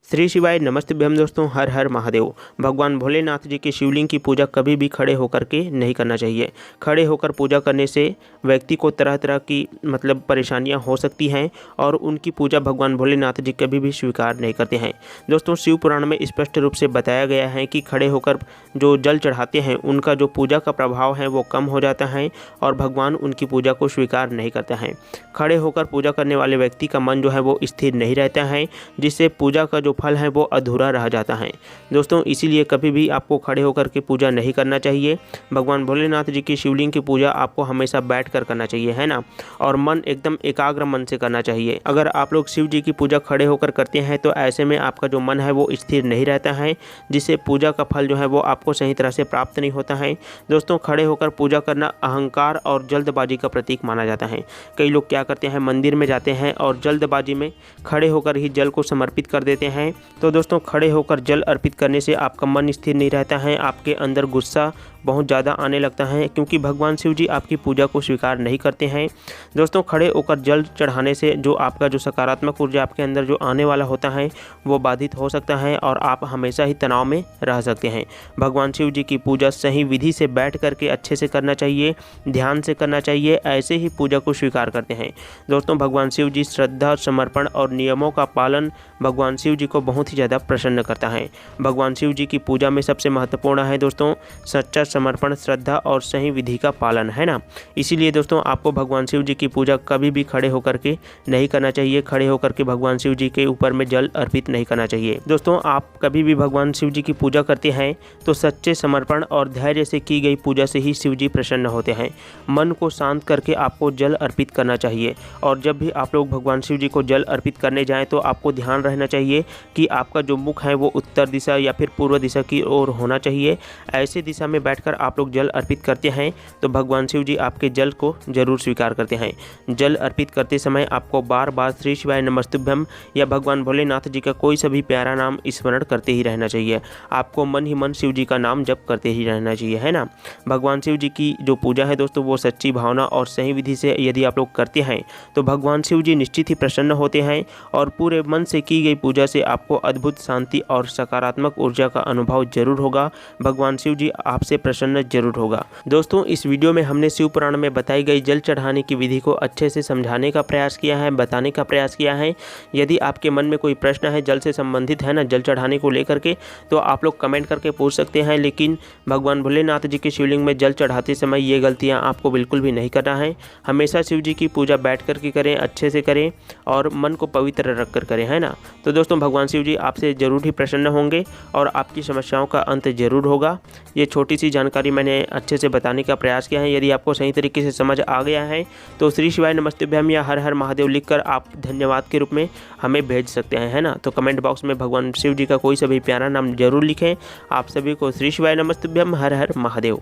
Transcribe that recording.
श्री शिवाय नमस्तुभ्यम दोस्तों, हर हर महादेव। भगवान भोलेनाथ जी के शिवलिंग की पूजा कभी भी खड़े होकर के नहीं करना चाहिए। खड़े होकर पूजा करने से व्यक्ति को तरह तरह की परेशानियां हो सकती हैं और उनकी पूजा भगवान भोलेनाथ जी कभी भी स्वीकार नहीं करते हैं। दोस्तों, शिव पुराण में स्पष्ट रूप से बताया गया है कि खड़े होकर जो जल चढ़ाते हैं उनका जो पूजा का प्रभाव है वो कम हो जाता है और भगवान उनकी पूजा को स्वीकार नहीं करता है। खड़े होकर पूजा करने वाले व्यक्ति का मन जो है वो स्थिर नहीं रहता है, जिससे पूजा का जो फल है वो अधूरा रह जाता है। दोस्तों, इसीलिए कभी भी आपको खड़े होकर के पूजा नहीं करना चाहिए। भगवान भोलेनाथ जी की शिवलिंग की पूजा आपको हमेशा बैठ कर करना चाहिए, है ना, और मन एकदम एकाग्र मन से करना चाहिए। अगर आप लोग शिव जी की पूजा खड़े होकर करते हैं तो ऐसे में आपका जो मन है वो स्थिर नहीं रहता है, जिससे पूजा का फल जो है वो आपको सही तरह से प्राप्त नहीं होता है। दोस्तों, खड़े होकर पूजा करना अहंकार और जल्दबाजी का प्रतीक माना जाता है। कई लोग क्या करते हैं, मंदिर में जाते हैं और जल्दबाजी में खड़े होकर ही जल को समर्पित कर देते हैं। तो दोस्तों, खड़े होकर जल अर्पित करने से आपका मन स्थिर नहीं रहता है, आपके अंदर गुस्सा बहुत ज़्यादा आने लगता है, क्योंकि भगवान शिव जी आपकी पूजा को स्वीकार नहीं करते हैं। दोस्तों, खड़े होकर जल चढ़ाने से जो आपका जो सकारात्मक ऊर्जा आपके अंदर जो आने वाला होता है वो बाधित हो सकता है और आप हमेशा ही तनाव में रह सकते हैं। भगवान शिव जी की पूजा सही विधि से बैठ करके अच्छे से करना चाहिए, ध्यान से करना चाहिए, ऐसे ही पूजा को स्वीकार करते हैं। दोस्तों, भगवान शिव जी श्रद्धा, समर्पण और नियमों का पालन भगवान शिव जी को बहुत ही ज़्यादा प्रसन्न करता है। भगवान शिव जी की पूजा में सबसे महत्वपूर्ण है दोस्तों सच्चा समर्पण, श्रद्धा और सही विधि का पालन, है ना। इसीलिए दोस्तों, आपको भगवान शिव जी की पूजा कभी भी खड़े होकर के नहीं करना चाहिए। खड़े होकर के भगवान शिव जी के ऊपर में जल अर्पित नहीं करना चाहिए। दोस्तों, आप कभी भी भगवान शिव जी की पूजा करते हैं तो सच्चे समर्पण और धैर्य से की गई पूजा से ही शिव जी प्रसन्न होते हैं। मन को शांत करके आपको जल अर्पित करना चाहिए और जब भी आप लोग भगवान शिव जी को जल अर्पित करने जाएं तो आपको ध्यान रहना चाहिए कि आपका जो मुख है वो उत्तर दिशा या फिर पूर्व दिशा की ओर होना चाहिए। ऐसे दिशा में बैठकर आप लोग जल अर्पित करते हैं तो भगवान शिव जी आपके जल को जरूर स्वीकार करते हैं। जल अर्पित करते समय आपको बार बार श्री शिवाय नमस्तुभ्यम या भगवान भोलेनाथ जी का कोई सा भी प्यारा नाम स्मरण करते ही रहना चाहिए। आपको मन ही मन शिव जी का नाम जप करते ही रहना चाहिए, है ना। भगवान शिव जी की जो पूजा है दोस्तों वो सच्ची भावना और सही विधि से यदि आप लोग करते हैं तो भगवान शिव जी निश्चित ही प्रसन्न होते हैं और पूरे मन से की गई पूजा से आपको अद्भुत शांति और सकारात्मक ऊर्जा का अनुभव जरूर होगा। भगवान शिव जी आपसे प्रसन्न जरूर होगा। दोस्तों, इस वीडियो में हमने शिव पुराण में बताई गई जल चढ़ाने की विधि को अच्छे से समझाने का प्रयास किया है, बताने का प्रयास किया है। यदि आपके मन में कोई प्रश्न है जल से संबंधित, है ना, जल चढ़ाने को लेकर के, तो आप लोग कमेंट करके पूछ सकते हैं। लेकिन भगवान भोलेनाथ जी के शिवलिंग में जल चढ़ाते समय ये गलतियाँ आपको बिल्कुल भी नहीं करना है। हमेशा शिव जी की पूजा बैठ करके करें, अच्छे से करें और मन को पवित्र रख कर करें, है ना। तो दोस्तों, भगवान शिव जी आपसे ज़रूर ही प्रसन्न होंगे और आपकी समस्याओं का अंत जरूर होगा। ये छोटी सी जानकारी मैंने अच्छे से बताने का प्रयास किया है। यदि आपको सही तरीके से समझ आ गया है तो श्री शिवाय नमस्तुभ्यम या हर हर महादेव लिखकर आप धन्यवाद के रूप में हमें भेज सकते हैं, है ना। तो कमेंट बॉक्स में भगवान शिव जी का कोई सा भी प्यारा नाम जरूर लिखें। आप सभी को श्री शिवाय नमस्तुभ्यम, हर हर महादेव।